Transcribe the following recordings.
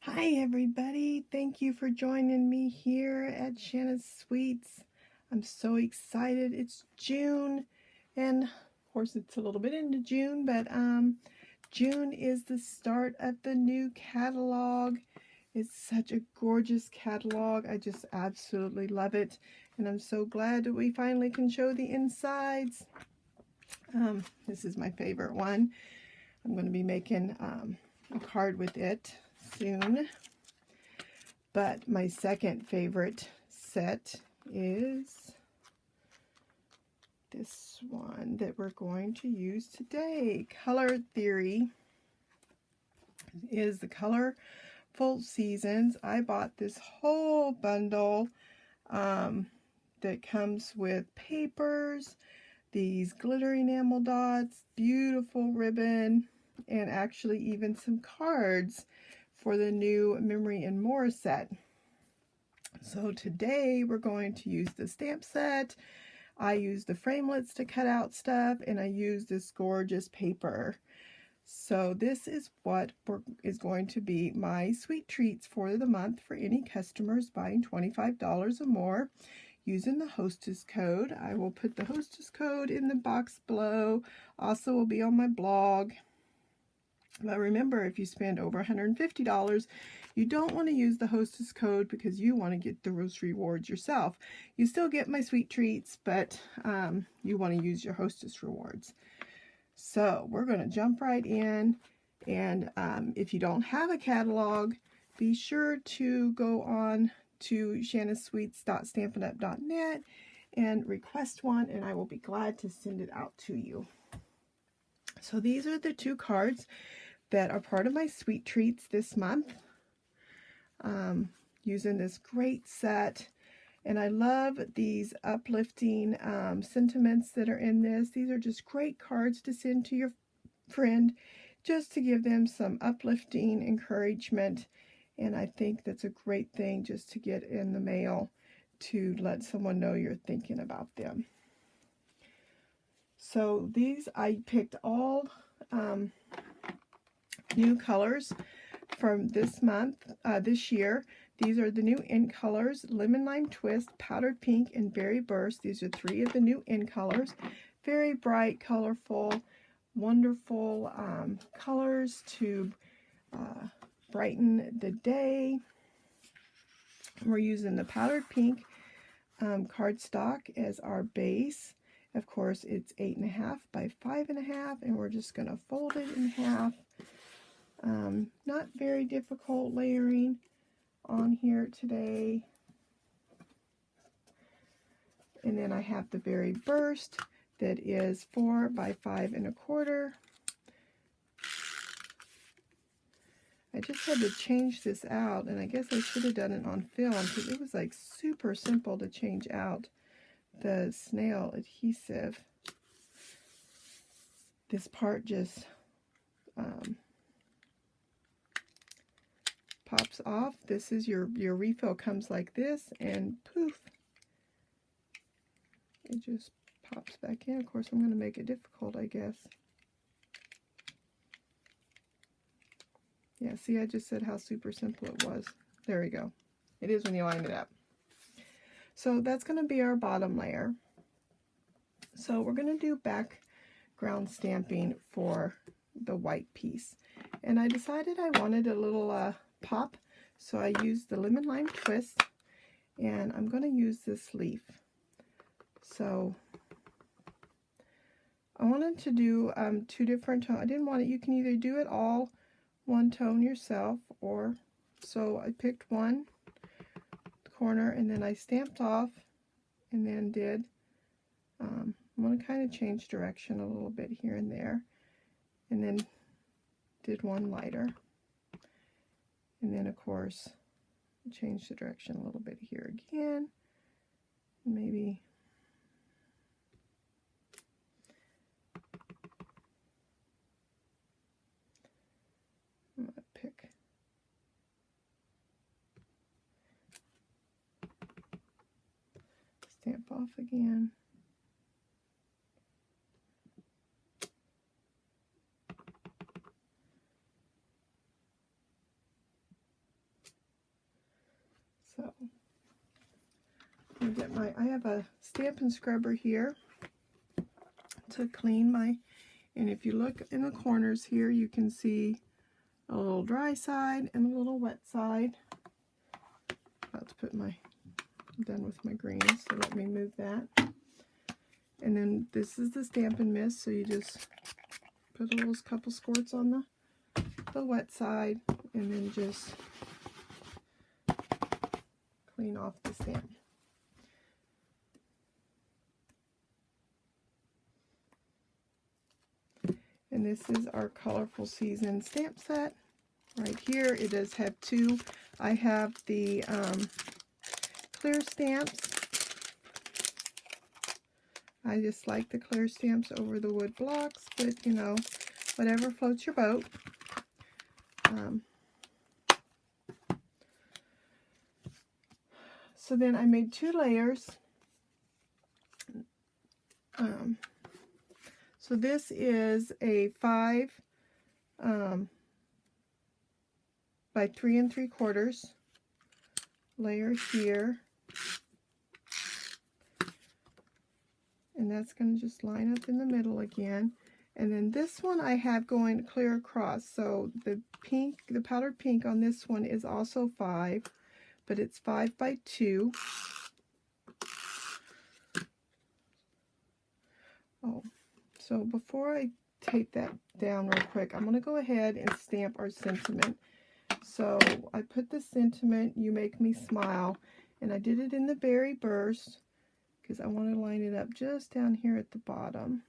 Hi everybody, thank you for joining me here at Shanna's Sweets. I'm so excited. It's June, and of course it's a little bit into June, but June is the start of the new catalog. It's such a gorgeous catalog. I just absolutely love it, and I'm so glad that we finally can show the insides. This is my favorite one. I'm going to be making a card with it soon. But my second favorite set is this one that we're going to use today. Color Theory is the Colorful Seasons. I bought this whole bundle that comes with papers, these glitter enamel dots, beautiful ribbon, and actually even some cards for the new Memory and More set. So today we're going to use the stamp set. I use the framelits to cut out stuff, and I use this gorgeous paper. So this is what is going to be my sweet treats for the month for any customers buying $25 or more using the hostess code. I will put the hostess code in the box below. Also will be on my blog. But remember, if you spend over $150, you don't want to use the hostess code because you want to get those rewards yourself. You still get my sweet treats, but you want to use your hostess rewards. So we're going to jump right in. And if you don't have a catalog, be sure to go on to shannasweets.stampinup.net and request one, and I will be glad to send it out to you. So these are the two cards that are part of my sweet treats this month, using this great set. And I love these uplifting sentiments that are in this. These are just great cards to send to your friend just to give them some uplifting encouragement. And I think that's a great thing just to get in the mail to let someone know you're thinking about them. So these I picked all new colors from this month, this year. These are the new in colors: Lemon Lime Twist, Powdered Pink, and Berry Burst. These are three of the new in colors. Very bright, colorful, wonderful colors to brighten the day. We're using the Powdered Pink cardstock as our base. Of course, it's 8.5 by 5.5, and we're just going to fold it in half. Not very difficult layering on here today. And then I have the Berry Burst that is 4 by 5.25. I just had to change this out, and I guess I should have done it on film because it was like super simple to change out the snail adhesive. This part just pops off. This is your refill comes like this, and poof, it just pops back in. Of course, I'm going to make it difficult, I guess. Yeah, see, I just said how super simple it was. There we go. It is when you line it up. So that's going to be our bottom layer. So we're going to do background stamping for the white piece. And I decided I wanted a little pop, so I used the Lemon Lime Twist, and I'm going to use this leaf. So I wanted to do two different tones. I didn't want it, you can either do it all one tone yourself, or so I picked one corner and then I stamped off and then did I'm going to kind of change direction a little bit here and there, and then did one lighter, and then of course change the direction a little bit here again, maybe I'm going to pick stamp off again. So I get I have a Stampin' scrubber here to clean my, and if you look in the corners here, you can see a little dry side and a little wet side. About to put I'm done with my greens, so let me move that. And then this is the Stampin' Mist, so you just put a little couple squirts on the wet side, and then just clean off the stamp. And this is our Colorful Season stamp set. Right here, it does have two. I have the clear stamps. I just like the clear stamps over the wood blocks, but you know, whatever floats your boat. So then I made 2 layers. So this is a 5 by 3 3/4 layer here, and that's going to just line up in the middle again. And then this one I have going clear across, so the pink, the powdered pink on this one is also 5, but it's 5 by 2. Oh, so before I take that down real quick, I'm going to go ahead and stamp our sentiment. So I put the sentiment, "You Make Me Smile," and I did it in the Berry Burst because I want to line it up just down here at the bottom.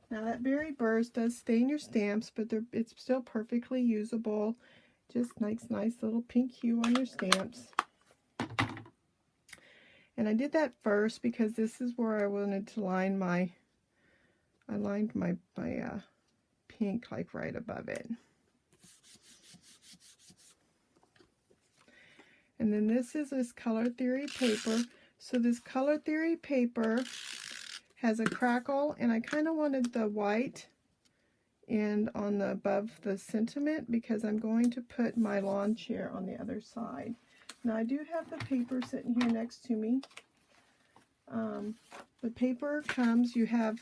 Now that Berry Burst does stain your stamps, but it's still perfectly usable. Just nice little pink hue on your stamps. And I did that first because this is where I wanted to line I lined my pink like right above it. And then this is this Color Theory paper. So this Color Theory paper has a crackle, and I kind of wanted the white end on the above the sentiment because I'm going to put my lawn chair on the other side. Now I do have the paper sitting here next to me. The paper comes, you have,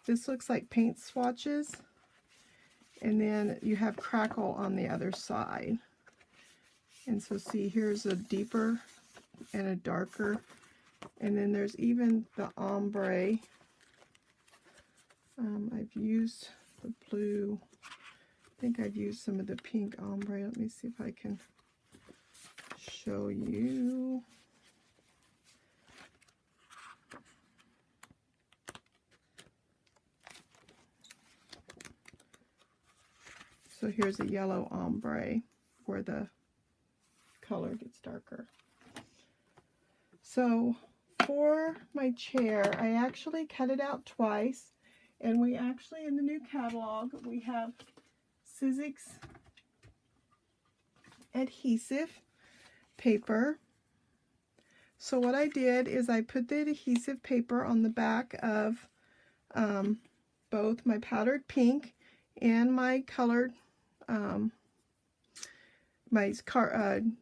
this looks like paint swatches, and then you have crackle on the other side. And so see, here's a deeper and a darker, and then there's even the ombre. I've used the blue, I think I've used some of the pink ombre. Let me see if I can show you. So here's a yellow ombre where the color gets darker. So for my chair, I actually cut it out twice, and we actually, in the new catalog, we have Sizzix adhesive paper. So what I did is I put the adhesive paper on the back of both my powdered pink and my colored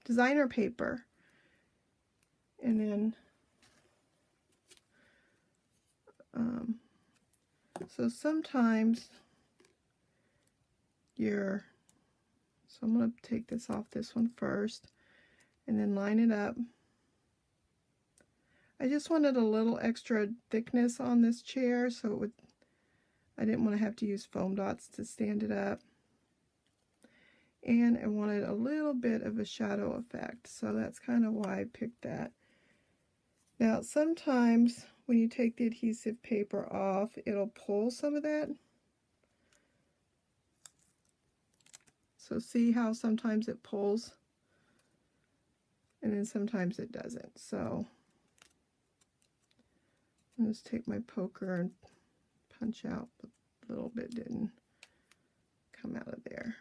designer paper, and then so sometimes so I'm going to take this off this one first and then line it up. I just wanted a little extra thickness on this chair, so I didn't want to have to use foam dots to stand it up. And I wanted a little bit of a shadow effect, so that's kind of why I picked that. Now sometimes when you take the adhesive paper off, it'll pull some of that. So see how sometimes it pulls and then sometimes it doesn't. So I'll just take my poker and punch out a little bit, didn't come out of there.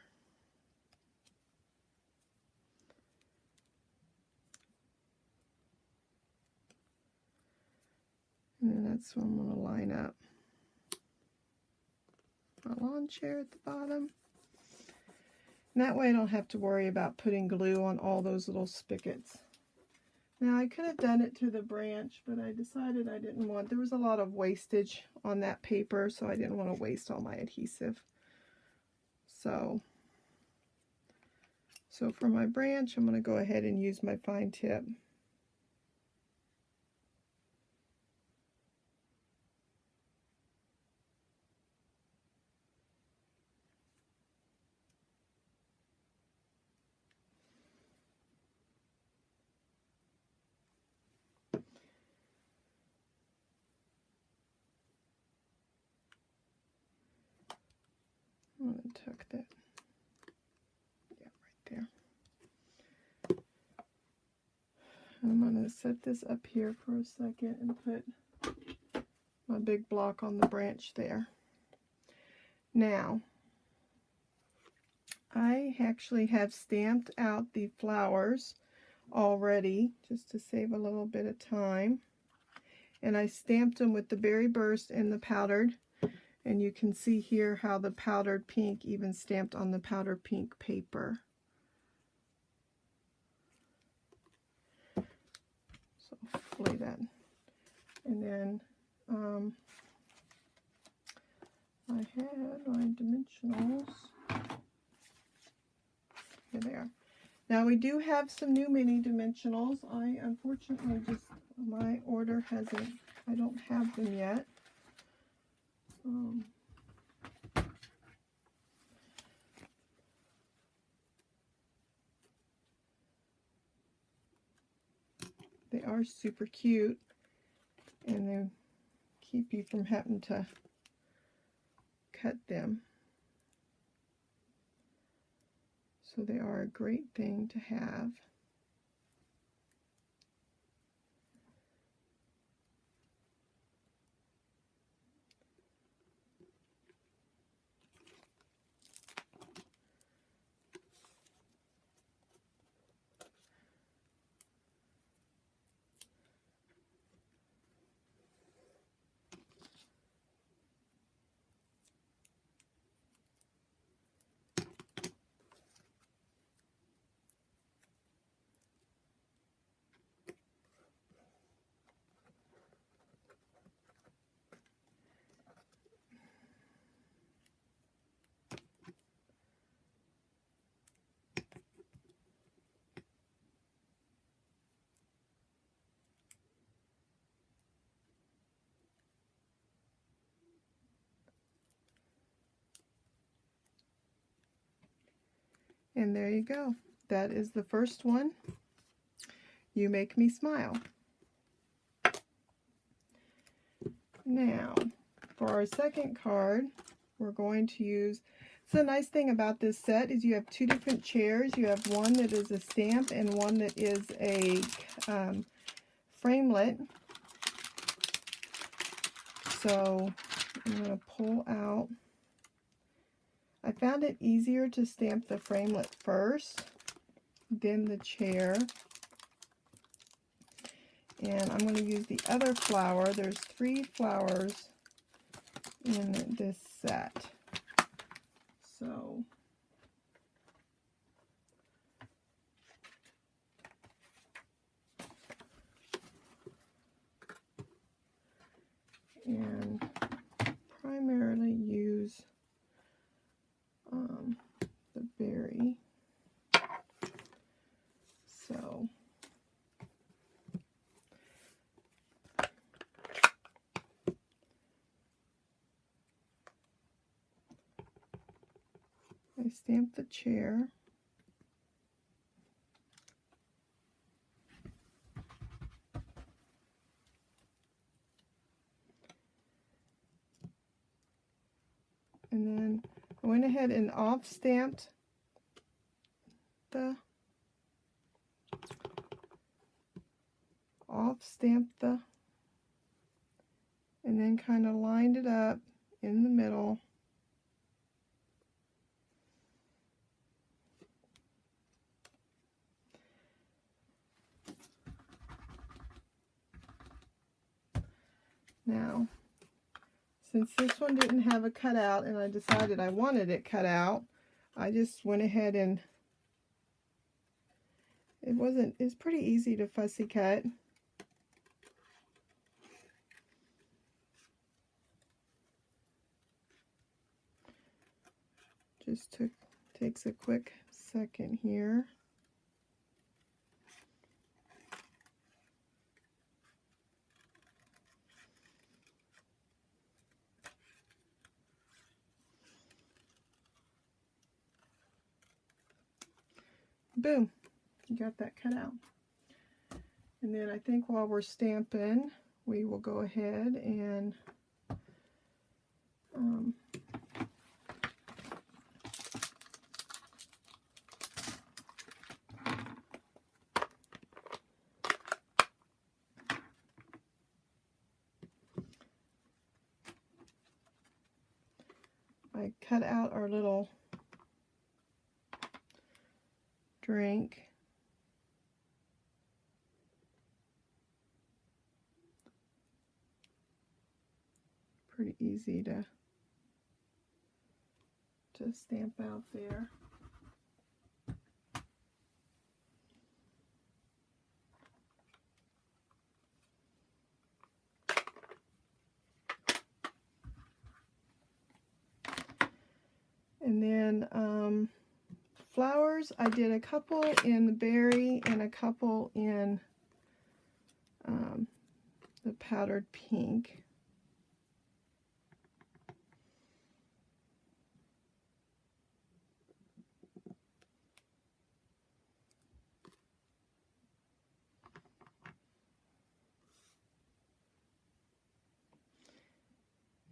And then that's what I'm going to line up my lawn chair at the bottom. And that way I don't have to worry about putting glue on all those little spigots. Now I could have done it to the branch, but I decided I didn't want, there was a lot of wastage on that paper, so I didn't want to waste all my adhesive. So for my branch, I'm going to go ahead and use my fine tip. I'm going to tuck that, yeah, right there. I'm going to set this up here for a second and put my big block on the branch there. Now, I actually have stamped out the flowers already, just to save a little bit of time. And I stamped them with the Berry Burst and the powdered. And you can see here how the powdered pink even stamped on the powdered pink paper. So hopefully that. And then I had my dimensionals. Here they are. Now we do have some new mini dimensionals. I unfortunately just, my order hasn't, I don't have them yet. They are super cute, and they keep you from having to cut them. So they are a great thing to have. And there you go. That is the first one. You Make Me Smile. Now, for our second card, we're going to use, so the nice thing about this set is you have two different chairs. You have one that is a stamp and one that is a framelit. So I'm going to pull out. I found it easier to stamp the framelit first, then the chair. And I'm going to use the other flower. There's 3 flowers in this set. So and primarily use the berry. So I stamp the chair. And then I went ahead and off-stamped and then kind of lined it up in the middle. Now, since this one didn't have a cutout and I decided I wanted it cut out, I just went ahead and it's pretty easy to fussy cut. Just takes a quick second here. Boom, you got that cut out. And then I think while we're stamping, we will go ahead and I cut out our little drink. Pretty easy to stamp out there. And then flowers, I did a couple in the berry and a couple in the powdered pink.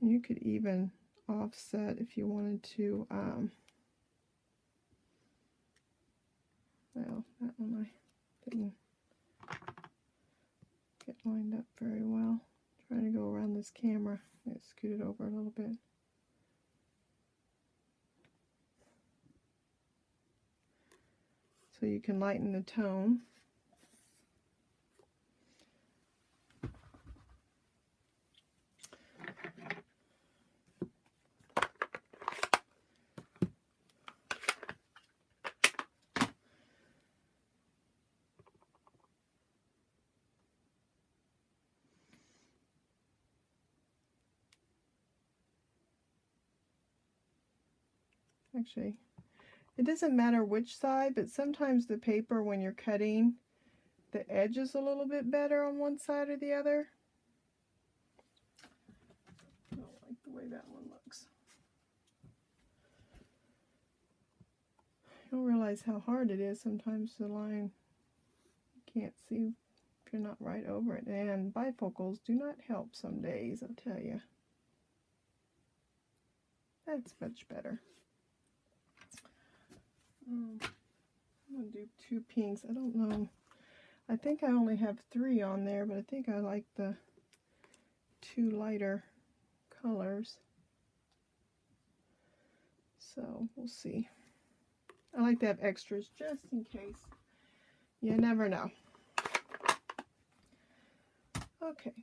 You could even offset if you wanted to, well, that one I didn't get lined up very well. Trying to go around this camera. Let's scoot it over a little bit. So you can lighten the tone. Actually, it doesn't matter which side, but sometimes the paper, when you're cutting, the edge is a little bit better on one side or the other. I don't like the way that one looks. You don't realize how hard it is sometimes the line. You can't see if you're not right over it. And bifocals do not help some days, I'll tell you. That's much better. I'm going to do 2 pinks. I don't know. I think I only have 3 on there, but I think I like the 2 lighter colors. So we'll see. I like to have extras just in case. You never know. Okay.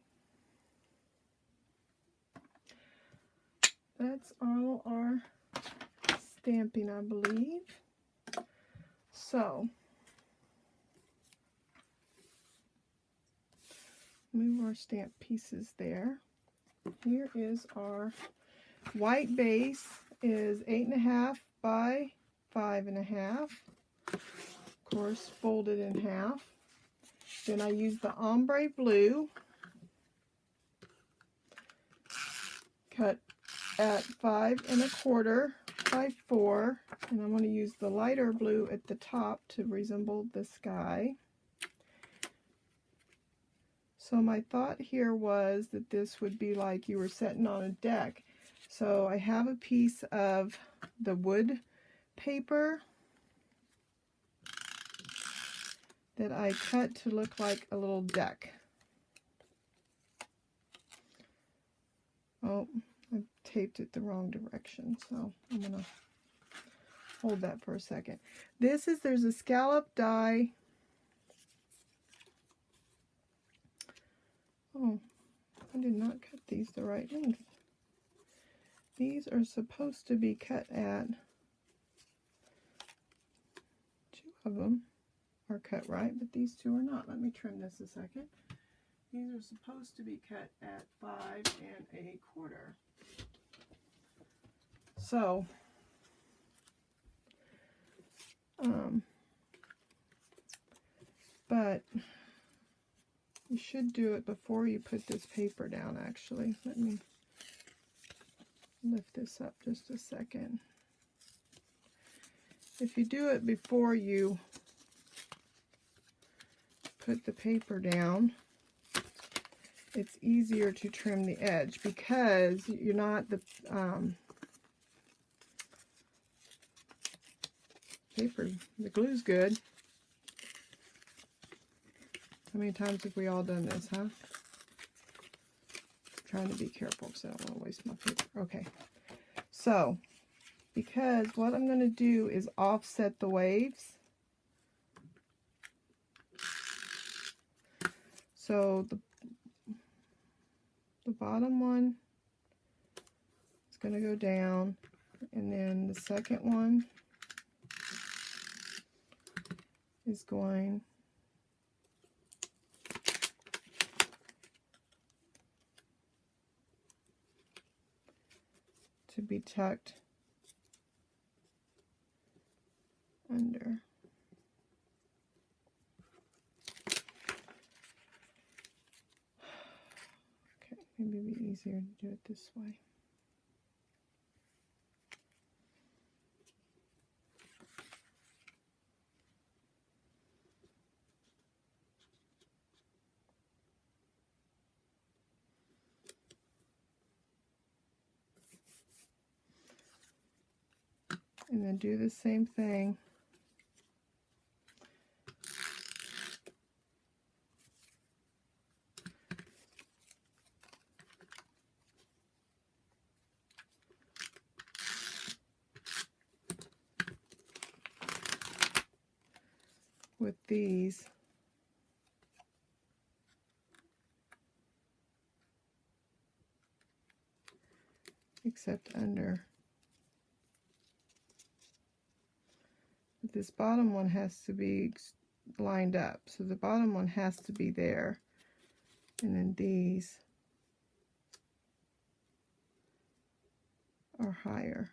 That's all our stamping, I believe. So, move our stamp pieces there. Here is our white base, is 8.5 by 5.5. Of course, folded in half. Then I use the ombre blue, cut at 5.25 by 4, and I'm going to use the lighter blue at the top to resemble the sky. So my thought here was that this would be like you were sitting on a deck. So I have a piece of the wood paper that I cut to look like a little deck. Oh, I taped it the wrong direction, so I'm going to hold that for a second. There's a scallop die. Oh, I did not cut these the right length. These are supposed to be cut at of them are cut right, but these two are not. Let me trim this a second. These are supposed to be cut at 5 1/4. So, but you should do it before you put this paper down, actually. Let me lift this up just a second. If you do it before you put the paper down, it's easier to trim the edge because you're not the paper, the glue's good. How many times have we all done this, huh? I'm trying to be careful because I don't want to waste my paper. Okay, so because what I'm going to do is offset the waves. So the bottom one is going to go down, and then the second one is going to be tucked under. Okay, maybe it'd be easier to do it this way. And then do the same thing with these. Except under. But this bottom one has to be lined up. So the bottom one has to be there. And then these are higher.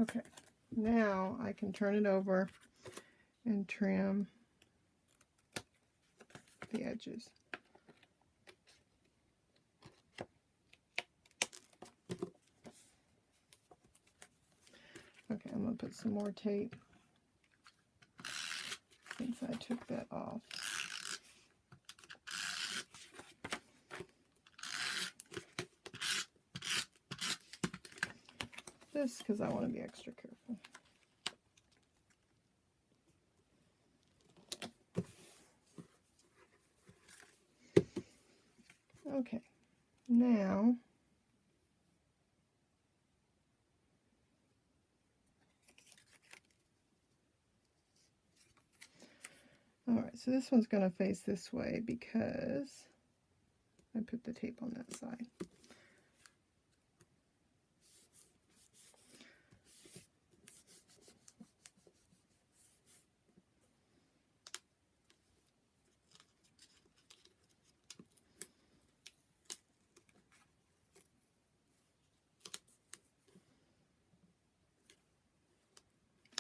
Okay, now I can turn it over and trim the edges. Okay, I'm going to put some more tape since I took that off. This because I want to be extra careful. Okay, now alright, so this one's going to face this way because I put the tape on that side.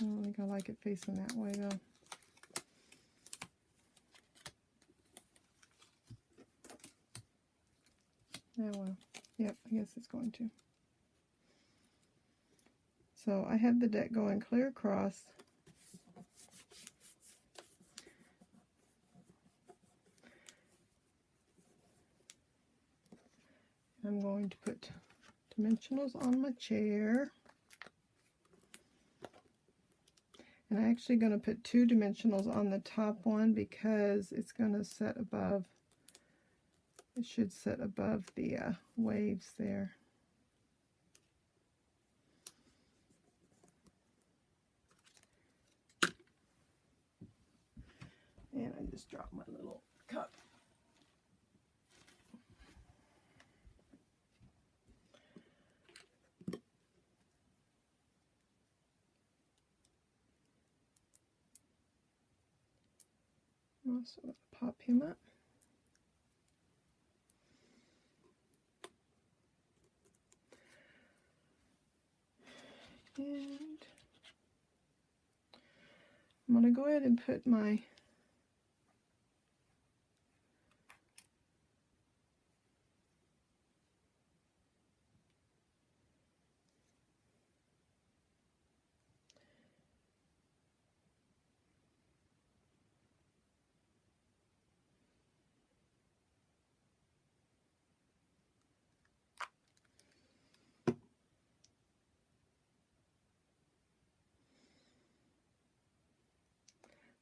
I don't think I like it facing that way though. Oh well. Yep, I guess it's going to. So I have the deck going clear across. I'm going to put dimensionals on my chair. And I'm actually going to put 2 dimensionals on the top one because it's going to set above, it should set above the waves there. And I just dropped my little cup. I'm also going to pop him up. And I'm going to go ahead and put my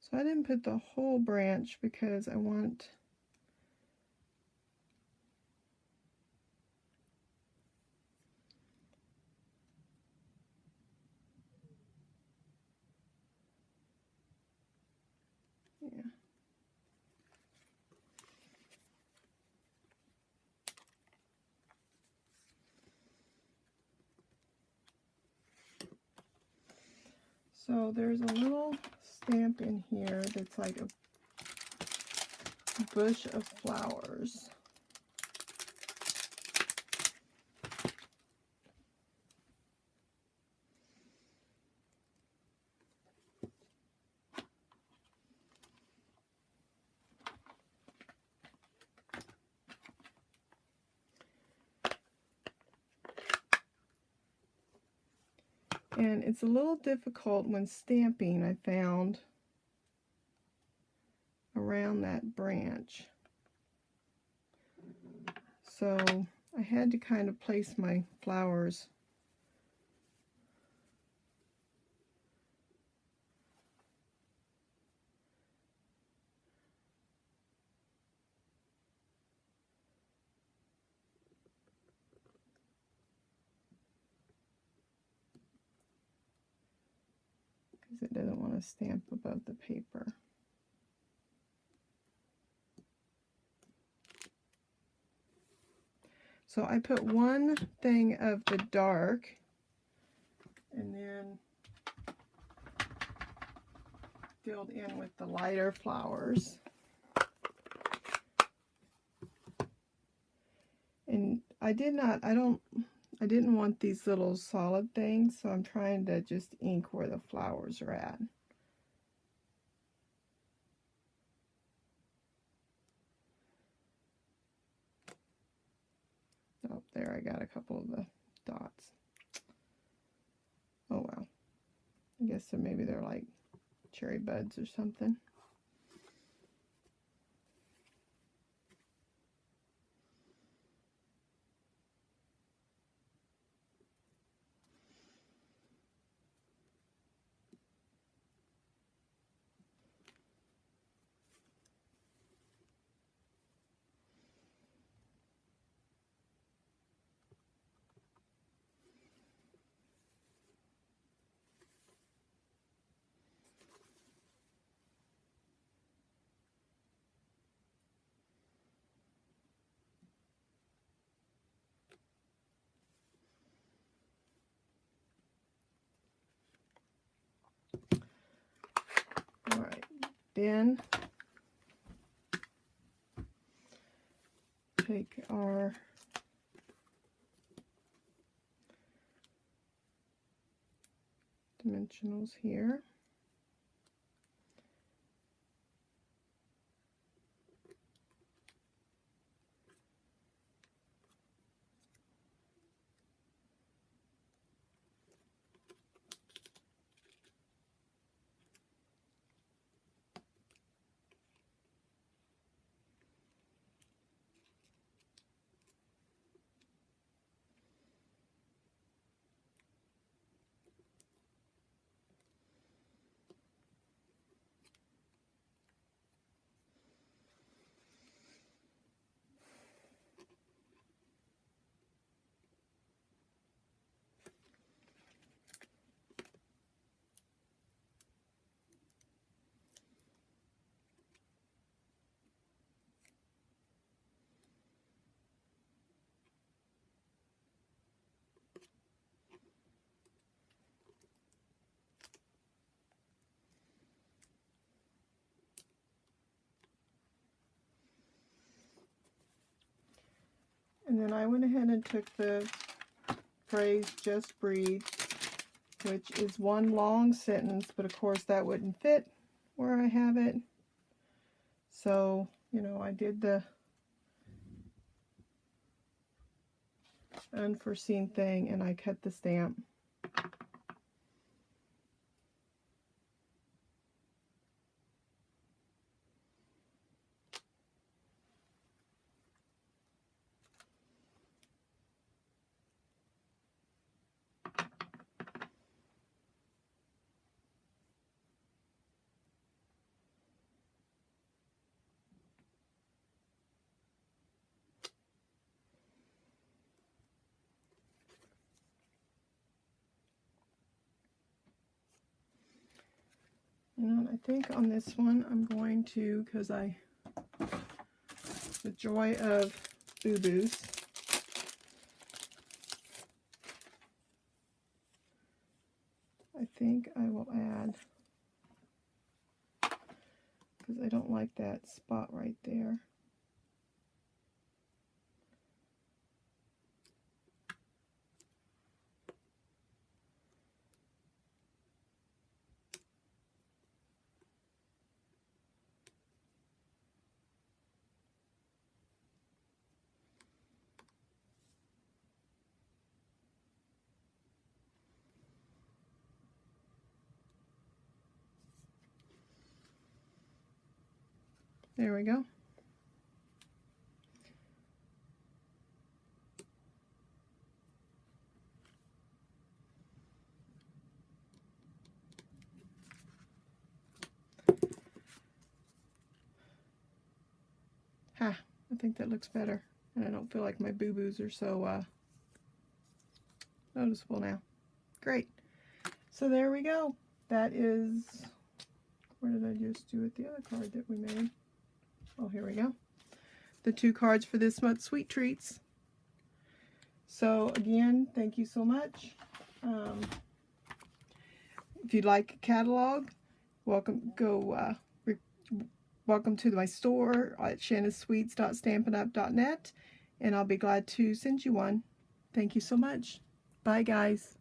So I didn't put the whole branch because I want yeah. So there's a little stamp in here that's like a bush of flowers. And it's a little difficult when stamping, I found, around that branch. So I had to kind of place my flowers because it doesn't want to stamp above the paper. So I put one thing of the dark and then filled in with the lighter flowers. And I didn't want these little solid things, so I'm trying to just ink where the flowers are at. Oh, there, I got a couple of the dots. Oh well. I guess so, maybe they're like cherry buds or something. All right, then take our dimensionals here. And then I went ahead and took the phrase, just breathe, which is one long sentence, but of course that wouldn't fit where I have it. So, you know, I did the unforeseen thing and I cut the stamp. And I think on this one I'm going to, because the joy of boo-boos, I think I will add, because I don't like that spot right there. There we go. Ha, I think that looks better. And I don't feel like my boo-boos are so noticeable now. Great. So there we go. That is, where did I just do it? The other card that we made. Oh, here we go. The 2 cards for this month's Sweet Treats. So again, thank you so much. If you'd like a catalog, welcome to my store at shannasweets.stampinup.net, and I'll be glad to send you one. Thank you so much. Bye, guys.